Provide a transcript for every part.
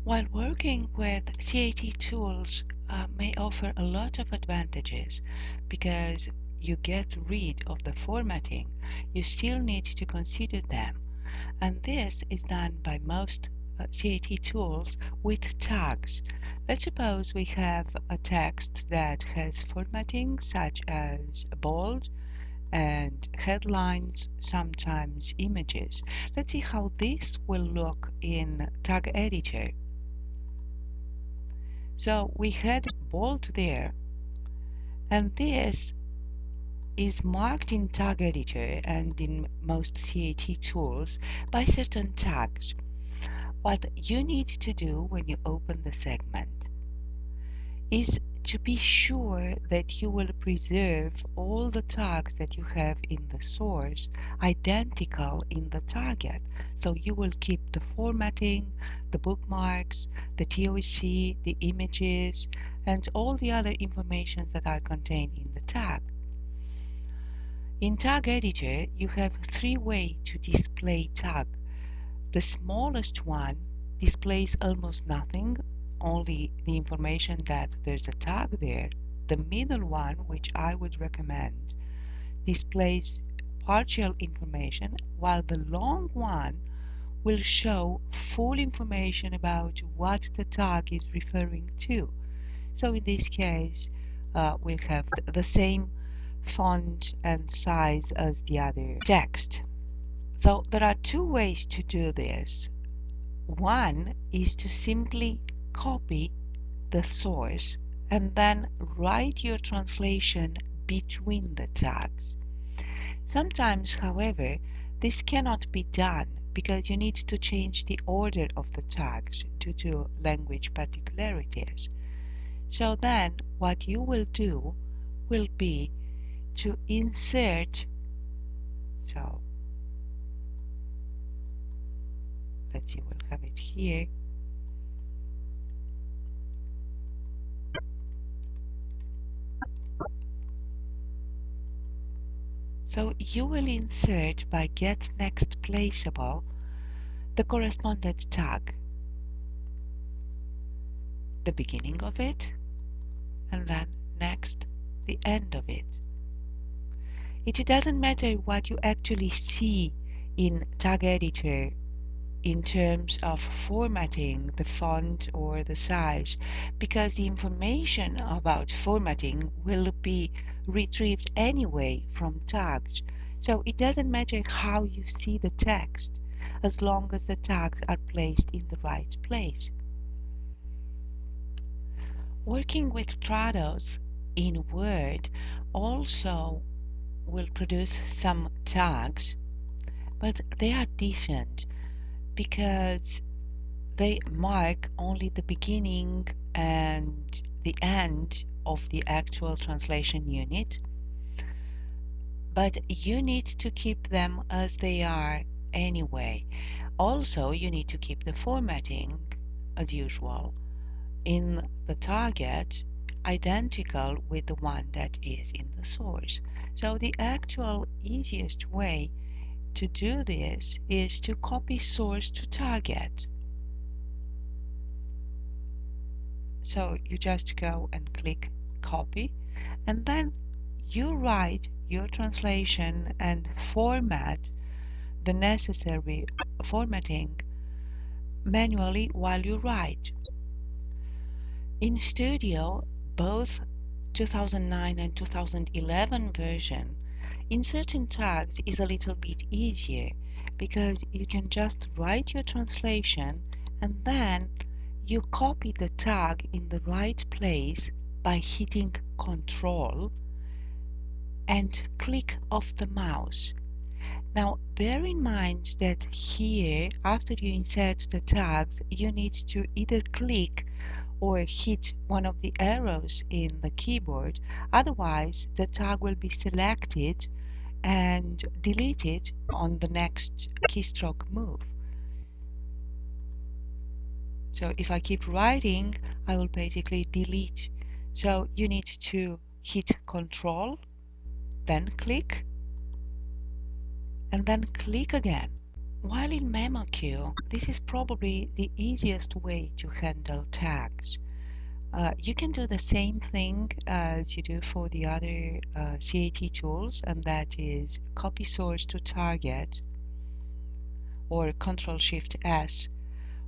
While working with CAT tools may offer a lot of advantages because you get rid of the formatting, you still need to consider them. And this is done by most CAT tools with tags. Let's suppose we have a text that has formatting such as bold and headlines, sometimes images. Let's see how this will look in Tag Editor. So we had bold there, and this is marked in Tag Editor and in most CAT tools by certain tags. What you need to do when you open the segment is to be sure that you will preserve all the tags that you have in the source identical in the target. So you will keep the formatting, the bookmarks, the TOC, the images, and all the other information that are contained in the tag. In Tag Editor, you have three ways to display tag. The smallest one displays almost nothing, only the information that there's a tag there. The middle one, which I would recommend, displays partial information, while the long one will show full information about what the tag is referring to. So in this case, we'll have the same font and size as the other text. So there are two ways to do this. One is to simply copy the source and then write your translation between the tags. Sometimes, however, this cannot be done because you need to change the order of the tags due to language particularities. So then what you will do will be to insert, so let's see, we'll have it here. So you will insert by get next placeable the corresponding tag, the beginning of it, and then next the end of it. It doesn't matter what you actually see in Tag Editor in terms of formatting the font or the size, because the information about formatting will be retrieved anyway from tags. So it doesn't matter how you see the text as long as the tags are placed in the right place. Working with Trados in Word also will produce some tags, but they are different because they mark only the beginning and the end of the actual translation unit, but you need to keep them as they are anyway. Also, you need to keep the formatting as usual in the target identical with the one that is in the source. So the actual easiest way to do this is to copy source to target. So you just go and click copy, and then you write your translation and format the necessary formatting manually while you write. In Studio, both 2009 and 2011 version, inserting tags is a little bit easier because you can just write your translation and then you copy the tag in the right place by hitting Ctrl and click of the mouse. Now bear in mind that here, after you insert the tags, you need to either click or hit one of the arrows in the keyboard, otherwise the tag will be selected and deleted on the next keystroke move. So if I keep writing, I will basically delete. So you need to hit Ctrl, then click, and then click again. While in MemoQ, this is probably the easiest way to handle tags. You can do the same thing as you do for the other CAT tools, and that is copy source to target, or Ctrl-Shift-S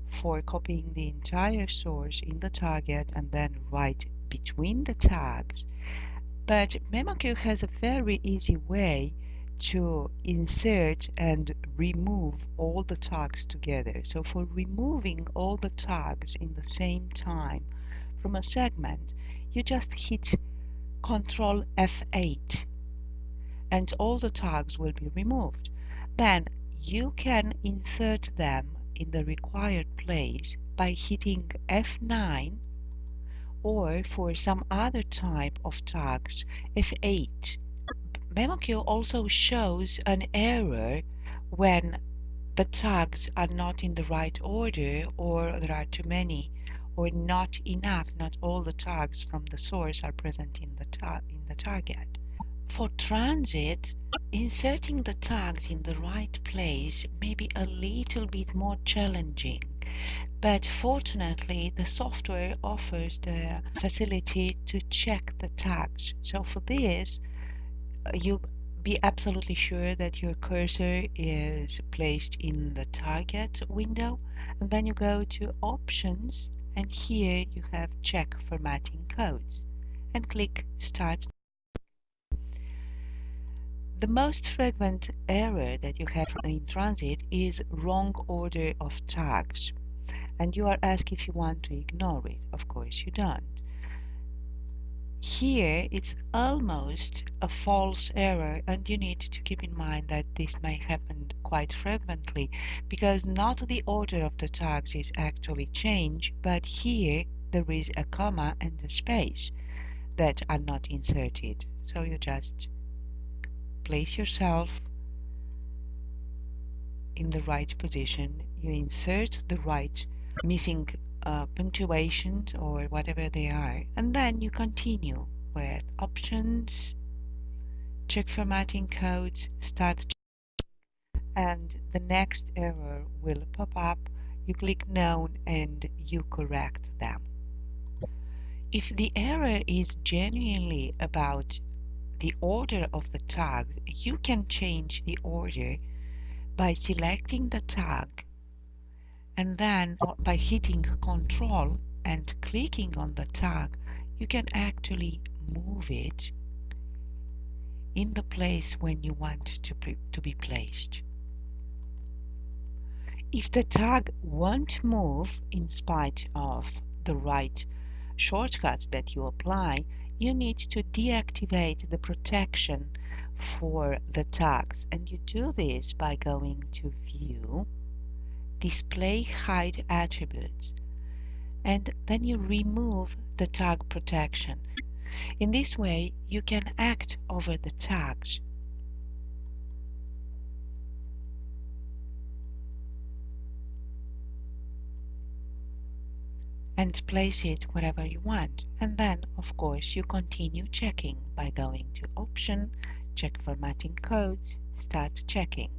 for copying the entire source in the target and then write between the tags. But MemoQ has a very easy way to insert and remove all the tags together. So for removing all the tags in the same time from a segment, you just hit Ctrl F8 and all the tags will be removed. Then you can insert them in the required place by hitting F9, or for some other type of tags, F8. MemoQ also shows an error when the tags are not in the right order, or there are too many, or not enough, not all the tags from the source are present in the target. For transit, inserting the tags in the right place may be a little bit more challenging, but fortunately the software offers the facility to check the tags. So for this, you be absolutely sure that your cursor is placed in the target window, and then you go to Options, and here you have Check Formatting Codes, and click Start. The most frequent error that you have in transit is wrong order of tags, and you are asked if you want to ignore it. Of course you don't. Here it's almost a false error, and you need to keep in mind that this may happen quite frequently because not the order of the tags is actually changed, but here there is a comma and a space that are not inserted. So you just place yourself in the right position, you insert the right missing punctuations or whatever they are, and then you continue with Options, Check Formatting Codes, Start, and the next error will pop up. You click None and you correct them. If the error is genuinely about the order of the tag, you can change the order by selecting the tag, and then by hitting Ctrl and clicking on the tag, you can actually move it in the place when you want to be placed. If the tag won't move in spite of the right shortcut that you apply, you need to deactivate the protection for the tags, and you do this by going to View, Display Hide Attributes, and then you remove the tag protection. In this way, you can act over the tags and place it wherever you want. And then, of course, you continue checking by going to Option, Check Formatting Codes, Start Checking.